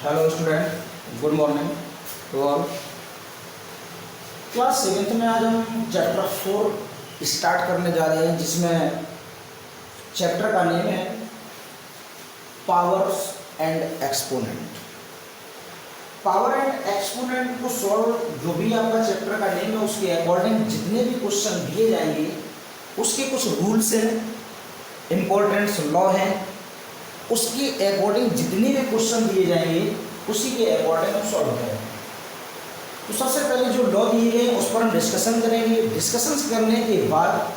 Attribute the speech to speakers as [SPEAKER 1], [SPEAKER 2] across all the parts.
[SPEAKER 1] Hello student, good morning to all. Class seventh में आज हम चैप्टर 4 स्टार्ट करने जा रहे हैं, जिसमें चैप्टर का नेम है powers and exponent. Power and exponent को सॉल्व, जो भी आपका चैप्टर का नेम है उसके अकॉर्डिंग जितने भी क्वेश्चन दिए जाएंगे उसके कुछ रूल्स हैं, इम्पोर्टेंट लॉ हैं, उसके अकॉर्डिंग जितने भी क्वेश्चन दिए जाएंगे उसी के अकॉर्डिंग हम सॉल्व करेंगे। तो सबसे पहले जो लॉ दिए गए उस पर हम डिस्कशन करेंगे। डिस्कशन करने के बाद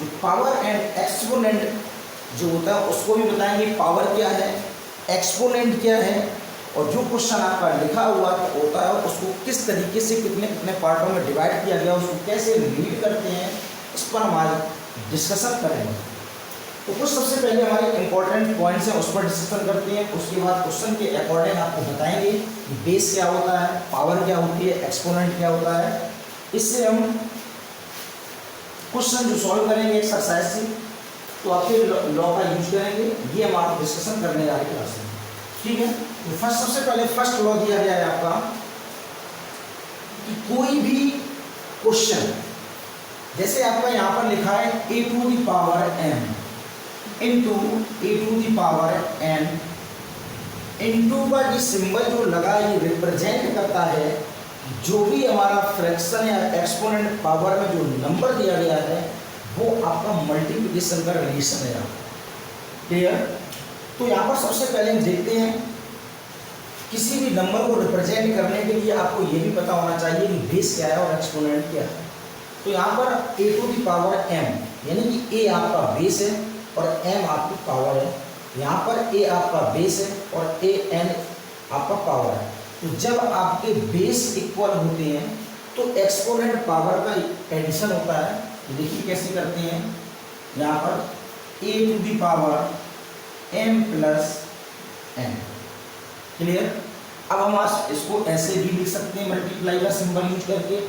[SPEAKER 1] जो पावर एंड एक्सपोनेंट जो होता है उसको भी बताएंगे, पावर क्या है, एक्सपोनेंट क्या है, और जो क्वेश्चन आपका लिखा हुआ होता है उसको किस तरीके से कितने कितने पार्टों में डिवाइड किया गया, उसको कैसे रीड करते हैं, इस पर हम आज डिस्कशन करेंगे। तो कुछ सबसे पहले हमारे इंपॉर्टेंट पॉइंट्स हैं, उस पर डिस्कशन करते हैं। उसके बाद क्वेश्चन के अकॉर्डिंग आपको बताएंगे कि बेस क्या होता है, पावर क्या होती है, एक्सपोनेंट क्या होता है। इससे हम क्वेश्चन जो सॉल्व करेंगे एक्सरसाइज से, तो आपके लॉ का यूज करेंगे। ये हम आप डिस्कशन करने जा रहे हैं क्लास में, ठीक है। तो सबसे पहले फर्स्ट लॉ दिया गया है आपका कि कोई भी क्वेश्चन, जैसे आपका यहाँ पर लिखा है a to the power m into a to the power n, into का जो सिंबल जो लगा ये रिप्रेजेंट करता है जो भी हमारा फ्रैक्शन या एक्सपोनेंट पावर में जो नंबर दिया गया है वो आपका मल्टीप्लिकेशन का रिलेशन है। क्लियर। तो यहाँ पर सबसे पहले हम देखते हैं, किसी भी नंबर को रिप्रेजेंट करने के लिए आपको ये भी पता होना चाहिए कि बेस क्या है और एक्सपोनेंट क्या है। तो यहाँ पर ए टू दी पावर m, यानी कि ए आपका बेस है और m आपकी पावर है। यहाँ पर a आपका बेस है और a n आपका पावर है। तो जब आपके बेस इक्वल होते हैं तो एक्सपोनेंट पावर का एडिशन होता है। देखिए कैसे करते हैं, यहाँ पर a to the power m plus n। Clear. अब हम आज इसको ऐसे भी लिख सकते हैं मल्टीप्लाई का सिंबल यूज करके,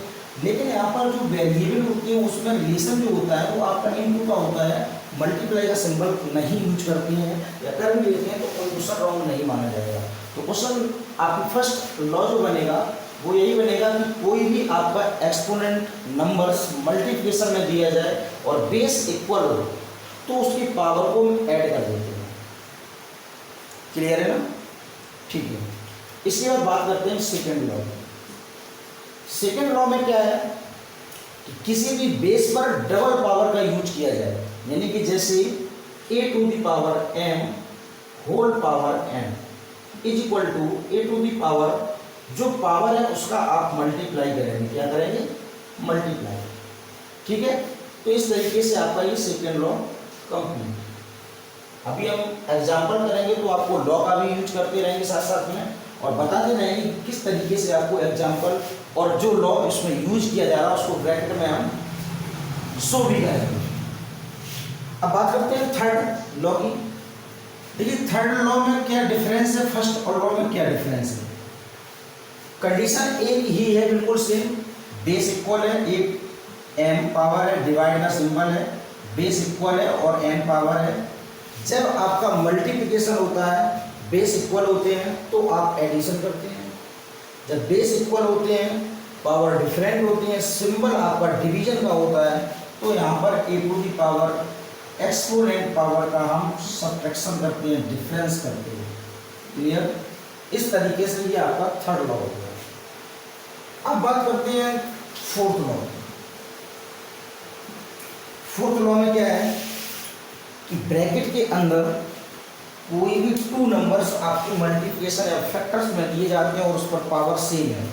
[SPEAKER 1] लेकिन यहाँ पर जो वेरिएबल होते हैं उसमें रिलेशन जो होता है वो आपका इनटू का होता है, मल्टीप्लाई का सिंबल नहीं यूज करते हैं या कर भी लेते हैं तो कोई क्वेश्चन रॉन्ग नहीं माना जाएगा। तो क्वेश्चन आपकी फर्स्ट लॉ जो बनेगा वो यही बनेगा कि कोई भी आपका एक्सपोनेंट नंबर्स मल्टीप्लिकेशन में दिया जाए और बेस इक्वल हो तो उसकी पावर को हम ऐड कर देते हैं। क्लियर है ना, ठीक है। इसके बाद बात करते हैं सेकेंड लॉ। सेकेंड लॉ में क्या है कि किसी भी बेस पर डबल पावर का यूज किया जाए, यानी कि जैसे a to the power m whole power n is equal to a to the power, जो पावर है उसका आप मल्टीप्लाई करेंगे। क्या करेंगे? मल्टीप्लाई। ठीक है। तो इस तरीके से आपका ये सेकेंड लॉ कंप्लीट। अभी हम एग्जाम्पल करेंगे तो आपको लॉ का भी यूज करते रहेंगे साथ साथ में और बताते रहेंगे किस तरीके से आपको एग्जाम्पल और जो लॉ इसमें यूज किया जा रहा है उसको ब्रैकेट में हम शो भी करेंगे। अब बात करते हैं थर्ड लॉ की। देखिए थर्ड लॉ में क्या डिफरेंस है, फर्स्ट और लॉ में क्या डिफरेंस है। कंडीशन एक ही है, बिल्कुल सेम। बेस इक्वल है, एक m पावर है, डिवाइड का सिंबल है, बेस इक्वल है और n पावर है। जब आपका मल्टीप्लिकेशन होता है, बेस इक्वल होते हैं तो आप एडिशन करते हैं। जब बेस इक्वल होते हैं, पावर डिफरेंट होती है, सिंबल आपका डिवीजन का होता है, तो यहाँ पर a to the power exponent power का हम सब्ट्रैक्शन करते हैं, डिफरेंस करते हैं। क्लियर। इस तरीके से ये आपका थर्ड लॉ होगा। अब बात करते हैं फोर्थ लॉ। फोर्थ लॉ में क्या है कि ब्रैकेट के अंदर कोई भी टू नंबर्स आपकी मल्टीप्लिकेशन या फैक्टर्स में दिए जाते हैं और उस पर पावर सेम है,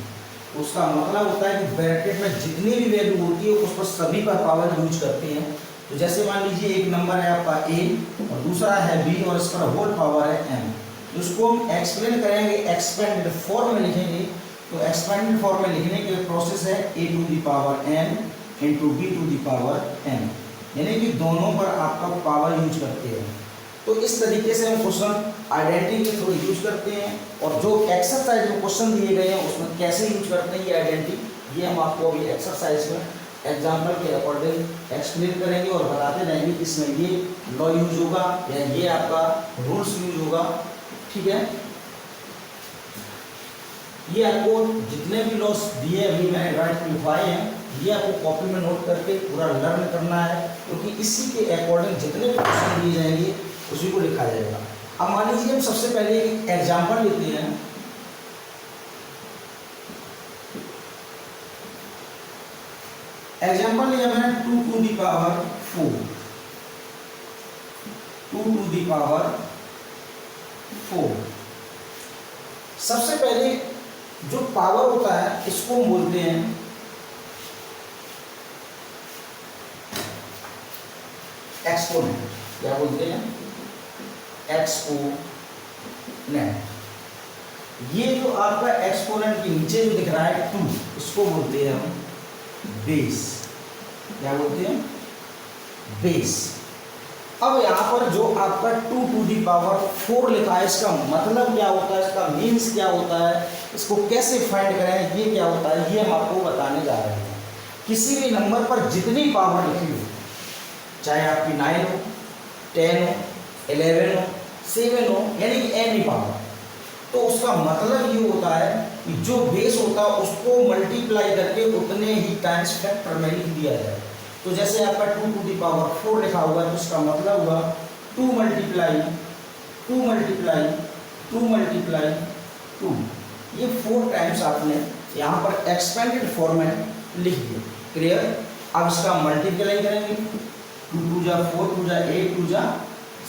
[SPEAKER 1] उसका मतलब होता है कि ब्रैकेट में जितनी भी वैल्यू होती है उस पर सभी पर पावर यूज करते हैं। तो जैसे मान लीजिए एक नंबर है आपका a और दूसरा है b और इस पर होल पावर है m। तो उसको हम एक्सप्लेन करेंगे, एक्सपेंडेड फॉर्म में लिखेंगे। तो एक्सपेंडेड फॉर्म में लिखने के प्रोसेस है a to the power n into b to the power m, यानी कि दोनों पर आपका पावर यूज करते हैं। तो इस तरीके से हम क्वेश्चन आइडेंटिटी के थ्रू यूज करते हैं और जो एक्सरसाइज में क्वेश्चन दिए गए हैं उसमें कैसे यूज करते हैं ये आइडेंटिटी, ये हम आपको अभी एक्सरसाइज में एग्जाम्पल के अकॉर्डिंग एक्सप्लेन करेंगे और बताते रहेंगे कि इसमें ये लॉ यूज होगा या ये आपका रूल्स यूज होगा। ठीक है। ये आपको जितने भी लॉस दिए अभी मैंने राइट लिखवाए हैं, ये आपको कॉपी में नोट करके पूरा लर्न करना है, क्योंकि इसी के अकॉर्डिंग जितने भी क्वेश्चन दिए जाएंगे उसी को लिखा जाएगा। अब मान लीजिए हम सबसे पहले एक एग्जाम्पल लेते हैं। एग्जाम्पल लिया मैंने 2 to the power 4, 2 to the power 4। सबसे पहले जो पावर होता है इसको हम बोलते हैं एक्सपोनेंट। क्या बोलते हैं? एक्सपोनेंट। ये जो आपका एक्सपोनेंट के नीचे जो दिख रहा है 2, इसको बोलते हैं हम बेस। क्या बोलते हैं? बेस। अब यहाँ पर जो आपका 2 टू दी पावर 4 लिखा है, इसका मतलब क्या होता है, इसका मीन्स क्या होता है, इसको कैसे फाइंड करें, ये क्या होता है, ये हम आपको बताने जा रहे हैं। किसी भी नंबर पर जितनी पावर लिखी हो, चाहे आपकी 9 हो, 10 हो, 11 हो, 7 हो, यानी कि एनी पावर, तो उसका मतलब ये होता है कि जो बेस होता है उसको मल्टीप्लाई करके उतने ही टाइम्स फैक्टर में लिख दिया जाए। तो जैसे आपका 2 टू दी पावर 4 लिखा हुआ है, तो इसका मतलब हुआ 2 मल्टीप्लाई 2 मल्टीप्लाई 2 मल्टीप्लाई 2। ये 4 टाइम्स आपने यहाँ पर एक्सपेंडेड फॉर्म में लिख दिया। क्लियर? अब इसका मल्टीप्लाई करेंगे, 2 2 जा 4, 2 जा 8, 2 जा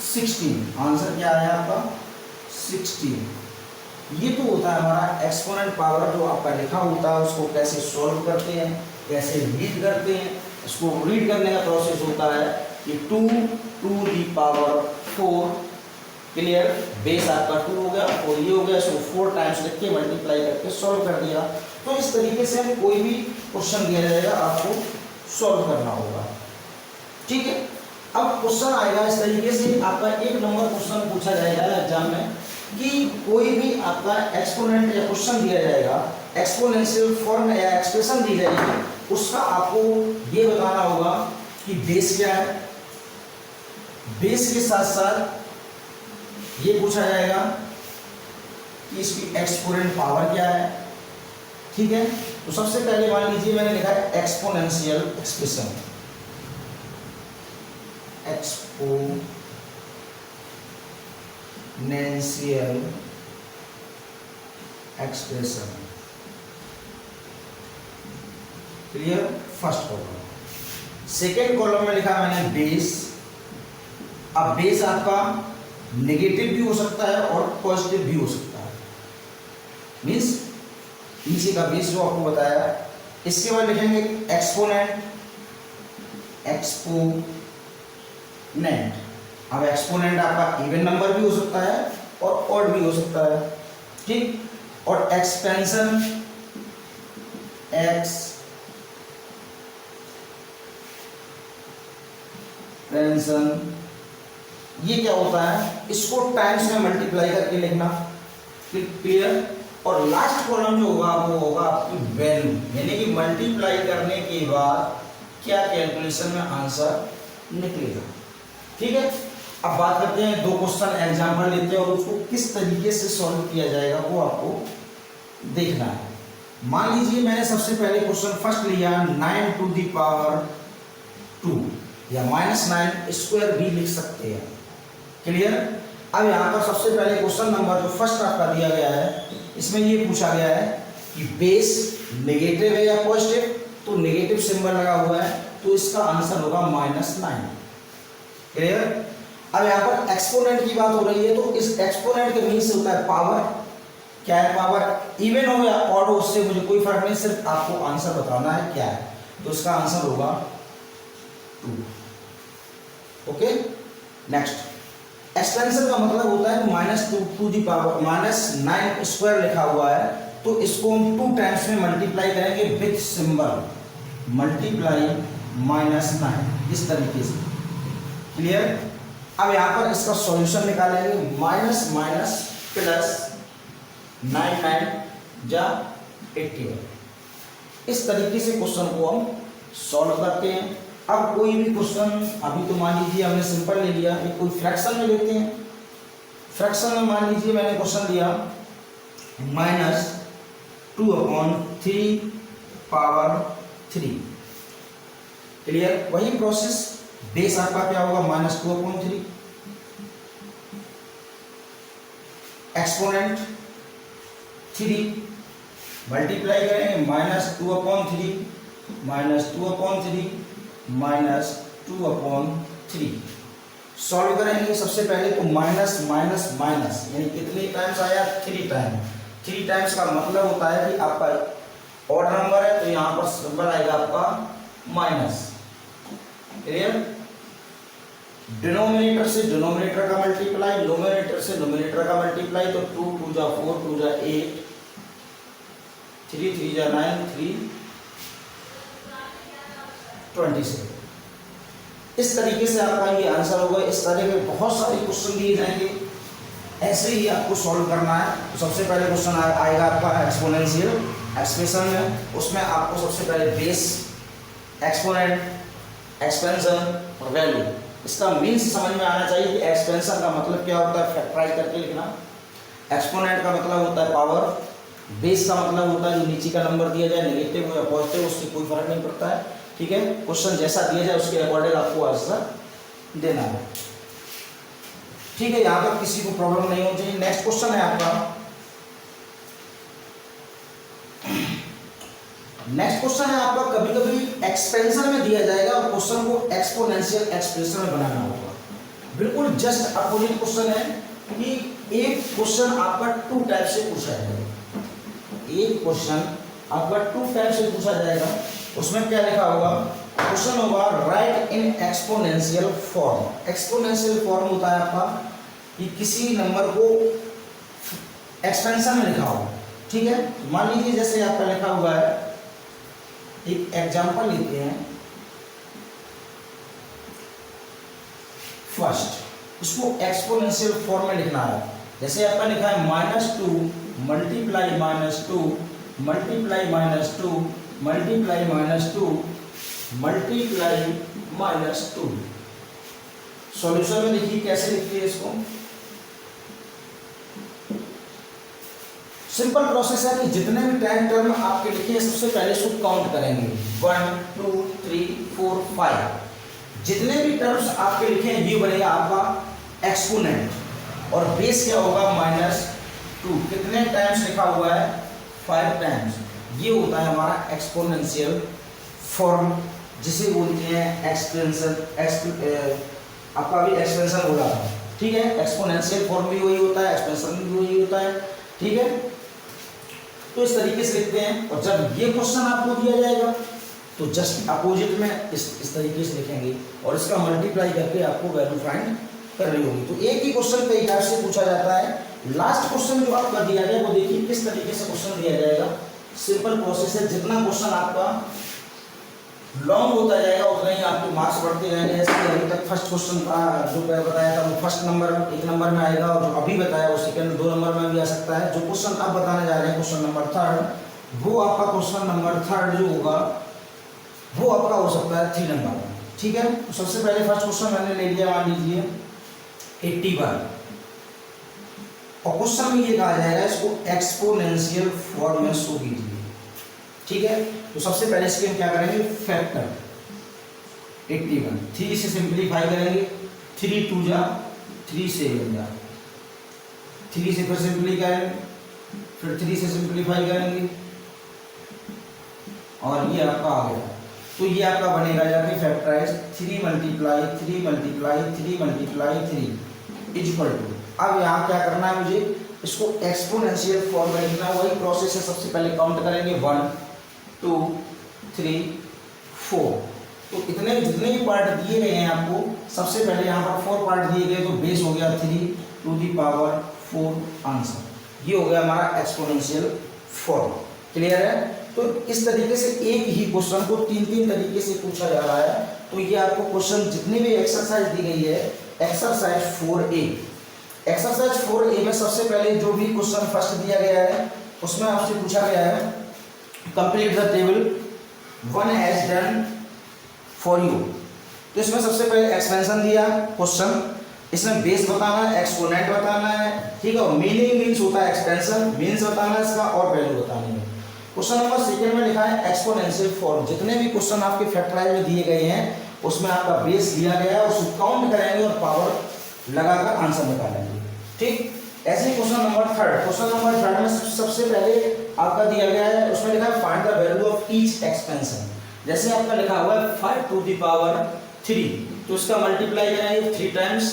[SPEAKER 1] 16। आंसर क्या आया आपका? 16। ये तो होता है हमारा एक्सपोनेंट पावर जो आपका लिखा होता है, उसको कैसे सॉल्व करते हैं, कैसे रीड करते हैं। इसको रीड करने का प्रोसेस होता है कि 2 to the power 4। Clear? Base आपका 2 हो गया और ये हो गया, इसको 4 टाइम्स लिख के मल्टीप्लाई करके सॉल्व कर दिया। तो इस तरीके से हम कोई भी क्वेश्चन दिया जाएगा आपको सॉल्व करना होगा। ठीक है? अब क्वेश्चन आएगा इस तरीके से, आपका 1 नंबर क्वेश्चन पूछा जाएगा एग्जाम में कि कोई भी आपका एक्सपोनेंट या क्वेश्चन दिया जाएगा, एक्सपोनेंशियल फॉर्म या एक्सप्रेशन दी जाएगी, उसका आपको ये बताना होगा कि बेस क्या है। बेस के साथ साथ ये पूछा जाएगा कि इसकी एक्सपोनेंट पावर क्या है। ठीक है? तो सबसे पहले मान लीजिए मैंने लिखा है exponential expression, exponential expression. Clear? First column. Second column में लिखा मैंने बेस। अब बेस आपका नेगेटिव भी हो सकता है और पॉजिटिव भी हो सकता है, मीन्स नीचे का बेस जो आपको बताया। इसके बाद लिखेंगे एक्सपोनेंट, एक्सपोनेंट। अब एक्सपोनेंट आपका इवन नंबर भी हो सकता है और ऑड भी हो सकता है। ठीक? और एक्सपेंशन, एक्सपेंशन ये क्या होता है, इसको टाइम्स में मल्टीप्लाई करके लिखना। क्लियर? और लास्ट कॉलम जो होगा वो होगा आपकी वैल्यू, यानी कि मल्टीप्लाई करने के बाद क्या कैलकुलेशन में आंसर निकलेगा। ठीक है? अब बात करते हैं, 2 क्वेश्चन एग्जाम्पल लेते हैं और उसको किस तरीके से सॉल्व किया जाएगा वो आपको देखना है। मान लीजिए मैंने सबसे पहले क्वेश्चन फर्स्ट लिया 9 टू दी पावर 2 या -9 स्क्वायर भी लिख सकते हैं। क्लियर? अब यहाँ पर सबसे पहले क्वेश्चन नंबर जो फर्स्ट आपका दिया गया है, इसमें ये पूछा गया है कि बेस नेगेटिव है या पॉजिटिव, तो नेगेटिव सिंबल लगा हुआ है, तो इसका आंसर होगा -9। क्लियर? अब यहाँ पर एक्सपोनेंट की बात हो रही है, तो इस एक्सपोनेंट के मीन से होता है पावर। क्या है पावर? इवन हो या ऑड हो, उससे मुझे कोई फर्क नहीं, सिर्फ आपको आंसर बताना है क्या है। तो इसका आंसर होगा 2। ओके? नेक्स्ट, एक्सपेंशन का मतलब होता है -2 टू दी पावर -9 स्क्वायर लिखा हुआ है, तो इसको हम 2 टाइम्स में मल्टीप्लाई करेंगे विथ सिंबल, मल्टीप्लाई -9, इस तरीके से। क्लियर? अब यहाँ पर इसका सॉल्यूशन निकालेंगे, माइनस माइनस प्लस 9 जा 81। इस तरीके से क्वेश्चन को हम सॉल्व करते हैं। अब कोई भी क्वेश्चन, अभी तो मान लीजिए हमने सिंपल ले लिया, कोई फ्रैक्शन में लेते हैं। फ्रैक्शन में मान लीजिए मैंने क्वेश्चन दिया 2/3 पावर 3। क्लियर? वही प्रोसेस, बेस आपका क्या होगा -2/3, एक्सपोनेंट 3 मल्टीप्लाई करेंगे -2/3 -2/3 सॉल्व करेंगे। सबसे पहले तो माइनस माइनस माइनस यानी कितने टाइम्स आया? 3 टाइम। 3 टाइम्स का मतलब होता है कि आपका ऑड नंबर है तो यहाँ पर सिंबल आएगा आपका माइनस। क्लियर? डिनोमिनेटर से डिनोमिनेटर का मल्टीप्लाई, न्यूमरेटर से न्यूमरेटर का मल्टीप्लाई, तो 2 2 जा 4 2 जा 8 3 3 जा 9 3 27। इस तरीके से आपका ये आंसर होगा। इस तरह के बहुत सारे क्वेश्चन दिए जाएंगे, ऐसे ही आपको सॉल्व करना है। तो सबसे पहले क्वेश्चन आएगा आपका एक्सपोनेंशियल एक्सप्रेशन में। उसमें आपको सबसे पहले बेस, एक्सपोनेंट, एक्सपेंशन और वैल्यू, इसका मीन्स समझ में आना चाहिए कि एक्सपेंशन का मतलब क्या होता है, फैक्टराइज करके लिखना। एक्सपोनेंट का मतलब होता है पावर, बेस का मतलब होता है जो नीचे का नंबर दिया जाए, नेगेटिव या पॉजिटिव, उससे कोई फर्क नहीं पड़ता है। ठीक है? क्वेश्चन जैसा दिया जाए उसके अकॉर्डिंग आपको आंसर देना है। ठीक है? यहां तक किसी को प्रॉब्लम नहीं होनी चाहिए। नेक्स्ट क्वेश्चन है आपका, नेक्स्ट क्वेश्चन है आपका, कभी कभी एक्सपेंशन में दिया जाएगा और क्वेश्चन को एक्सपोनेंशियल एक्सप्रेशन में बनाना होगा। बिल्कुल जस्ट अपोजिट क्वेश्चन है कि एक क्वेश्चन आपका 2 टाइप से पूछा जाएगा। एक क्वेश्चन आपका 2 टाइप से पूछा जाएगा। उसमें क्या लिखा होगा? क्वेश्चन होगा right in exponential form. Exponential form होता है आपका कि किसी नंबर को एक्सपेंशन में लिखा होगा। ठीक है? मान लीजिए जैसे आपका लिखा हुआ है, एक एग्जांपल लेते हैं, फर्स्ट, उसको एक्सपोनेंशियल फॉर्म में लिखना है। जैसे आपका लिखा है -2 multiply -2 multiply -2 multiply -2 multiply -2। Solution में देखिए कैसे लिखते हैं इसको। सिंपल प्रोसेस है कि जितने भी टाइम टर्म आपके लिखे हैं सबसे पहले इसको काउंट करेंगे 1 2 3 4 5। जितने भी टर्म्स आपके लिखे हैं ये बनेगा आपका एक्सपोनेंट और बेस क्या होगा -2। कितने टाइम्स लिखा हुआ है? 5 टाइम्स। ये होता है हमारा एक्सपोनेंशियल फॉर्म, जिसे बोलते हैं एक्सपेंशन। आपका भी एक्सपेंशन हो रहा था। ठीक है? एक्सपोनेंशियल फॉर्म भी वही होता है, एक्सपेंशन भी वही होता है। ठीक है? तो इस तरीके से लिखते हैं। और जब ये क्वेश्चन आपको दिया जाएगा तो जस्ट अपोजिट में इस तरीके से लिखेंगे और इसका मल्टीप्लाई करके आपको वैल्यू फाइंड करनी होगी। तो एक ही क्वेश्चन कई टाइप से पूछा जाता है। लास्ट क्वेश्चन जो आपका दिया गया वो देखिए किस तरीके से क्वेश्चन दिया जाएगा। सिंपल प्रोसेस है, जितना क्वेश्चन आपका लॉन्ग होता जाएगा उतना ही आपके मार्क्स बढ़ते जाएंगे। जैसे अभी तक फर्स्ट क्वेश्चन का जो बताया था वो फर्स्ट नंबर 1 नंबर में आएगा और जो अभी बताया वो सेकंड 2 नंबर में भी आ सकता है। जो क्वेश्चन आप बताने जा रहे हैं क्वेश्चन नंबर 3, वो आपका क्वेश्चन नंबर 3 जो होगा वो आपका हो सकता है 3 नंबर में। ठीक है? तो सबसे पहले फर्स्ट क्वेश्चन मैंने ले लिया, मान लीजिए 81 और क्वेश्चन में ये कहा जाएगा इसको एक्सपोनेंशियल फॉर्म में शो कीजिए। ठीक है? तो सबसे पहले इसके हम क्या करेंगे? फैक्टर 81 3 से सिंप्लीफाई करेंगे। 3 2 जा 3 7 जा 3 से फिर सिंप्लीफाई करेंगे, फिर 3 से सिंप्लीफाई करेंगे और ये आपका आ गया। तो ये आपका बनेगा जाके factorise 3 multiply 3 multiply 3 multiply 3 equal to. अब यहाँ क्या करना है मुझे? इसको एक्सपोनेंशियल फॉर्म में लिखना है। वही प्रोसेस है, सबसे पहले काउंट करेंगे 1 2 3 4। तो इतने जितने भी पार्ट दिए गए हैं आपको, सबसे पहले यहाँ पर 4 पार्ट दिए गए तो बेस हो गया 3 टू दी पावर 4 आंसर। ये हो गया हमारा एक्सपोनेंशियल फॉर्म। क्लियर है? तो इस तरीके से एक ही क्वेश्चन को 3 तरीके से पूछा जा रहा है। तो ये आपको क्वेश्चन जितनी भी एक्सरसाइज दी गई है, एक्सरसाइज 4A, एक्सरसाइज 4A में सबसे पहले जो भी क्वेश्चन फर्स्ट दिया गया है उसमें आपसे पूछा गया है complete the table 1 has done for you. तो इसमें सबसे पहले एक्सपेंशन दिया क्वेश्चन, इसमें बेस बताना है, एक्सपोनेंट बताना है। ठीक है? मीनिंग मीन्स होता है एक्सपेंशन, मीन्स बताना है इसका और वैल्यू बतानी है। क्वेश्चन नंबर सेकंड में लिखा है एक्सपोनेंशियल फॉर्म। जितने भी क्वेश्चन आपके फैक्टराइज में दिए गए हैं उसमें आपका बेस लिया गया है, उसको काउंट करेंगे और पावर लगाकर आंसर निकालेंगे। ठीक, ऐसे question number third. Question number third में सबसे पहले आपका दिया गया है, उसमें लिखा है find the value of each expansion. जैसे आपका लिखा हुआ है 5 टू द पावर 3, तो इसका मल्टीप्लाई करेंगे 3 टाइम्स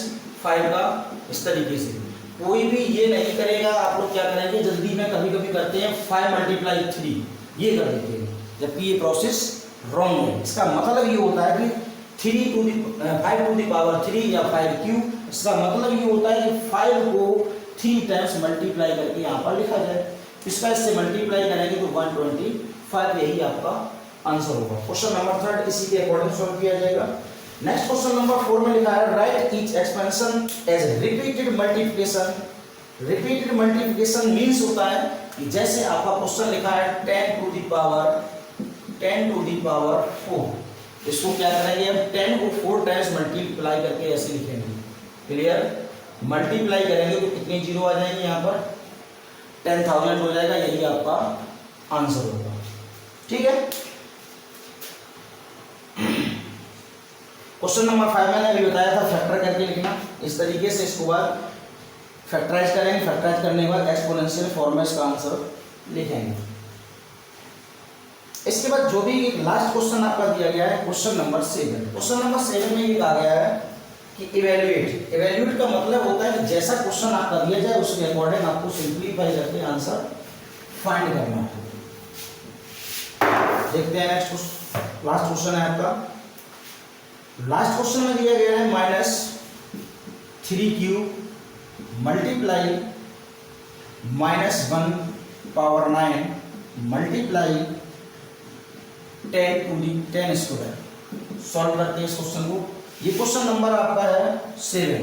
[SPEAKER 1] 5 का, इस तरीके से। कोई भी ये नहीं करेगा, आप लोग क्या करेंगे जल्दी में कभी कभी करते हैं 5 मल्टीप्लाई 3 ये कर देते हैं, जबकि ये प्रोसेस रॉन्ग है। इसका मतलब ये होता है कि 5 टू द पावर 3 या 5 क्यूब, इसका मतलब ये होता है कि 5 को 3 टाइम्स मल्टीप्लाई करके यहाँ पर लिखा जाए। इसका इससे मल्टीप्लाई करेंगे तो 125, यही आपका आंसर होगा। क्वेश्चन नंबर थर्ड इसी के अकॉर्डिंग सॉल्व किया जाएगा। नेक्स्ट क्वेश्चन नंबर 4 में लिखा है right each expansion as repeated multiplication. Repeated multiplication means होता है कि जैसे आपका क्वेश्चन लिखा है 10 टू द पावर 4, इसको क्या करेंगे हम 10 को 4 टाइम्स मल्टीप्लाई करके ऐसे लिखेंगे। क्लियर, मल्टीप्लाई करेंगे तो कितने जीरो आ जाएंगे यहाँ पर 10,000 हो जाएगा, यही आपका आंसर होगा। ठीक है, क्वेश्चन नंबर 5 मैंने अभी बताया था फैक्टर करके लिखना इस तरीके से। इसको बाद फैक्टराइज करेंगे, फैक्टराइज करने के बाद एक्सपोनेंशियल फॉर्म में इसका आंसर लिखेंगे। इसके बाद जो भी लास्ट क्वेश्चन आपका दिया गया है क्वेश्चन नंबर 7। क्वेश्चन नंबर 7 में ये कहा गया है कि इवैल्यूएट। इवैल्यूएट का मतलब होता है कि जैसा क्वेश्चन आपका दिया जाए उसके अकॉर्डिंग आपको सिंप्लीफाई करके आंसर फाइंड करना है। देखते हैं नेक्स्ट लास्ट क्वेश्चन है आपका। लास्ट क्वेश्चन में दिया गया है -3 multiply -1 power 9 multiply 10 to the 10 square. Solve करते हैं इस क्वेश्चन को। ये क्वेश्चन नंबर आपका है 7,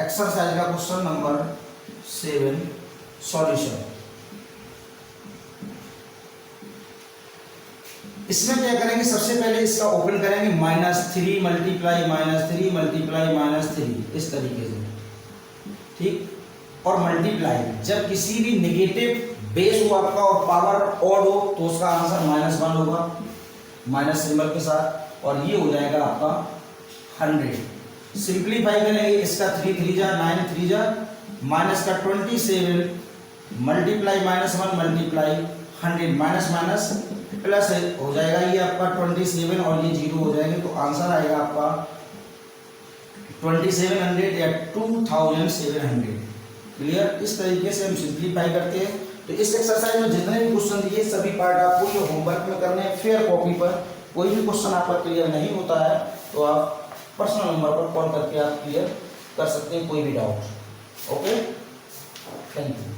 [SPEAKER 1] एक्सरसाइज का क्वेश्चन नंबर 7 सॉल्यूशन। इसमें क्या करेंगे, सबसे पहले इसका ओपन करेंगे -3 मल्टीप्लाई -3 मल्टीप्लाई -3 इस तरीके से। ठीक, और मल्टीप्लाई जब किसी भी नेगेटिव बेस हो आपका और पावर ऑड हो तो उसका आंसर -1 होगा माइनस सिंबल के साथ, और ये हो जाएगा आपका 100। सिंप्लीफाई करेंगे इसका 3 3 जा 9 3 जा माइनस का 27 multiply -1 multiply 100 minus minus plus हो जाएगा ये आपका 27 और ये 0 हो जाएंगे, तो आंसर आएगा आपका 2700 या 2700। क्लियर, इस तरीके से हम सिंप्लीफाई करते हैं। तो इस एक्सरसाइज में जितने भी क्वेश्चन दिए सभी पार्ट आपको ये होमवर्क में करने हैं फेयर कॉपी पर। कोई भी क्वेश्चन आपका क्लियर नहीं होता है तो आप पर्सनल नंबर पर कॉल करके आप क्लियर कर सकते हैं कोई भी डाउट। Okay, thank you.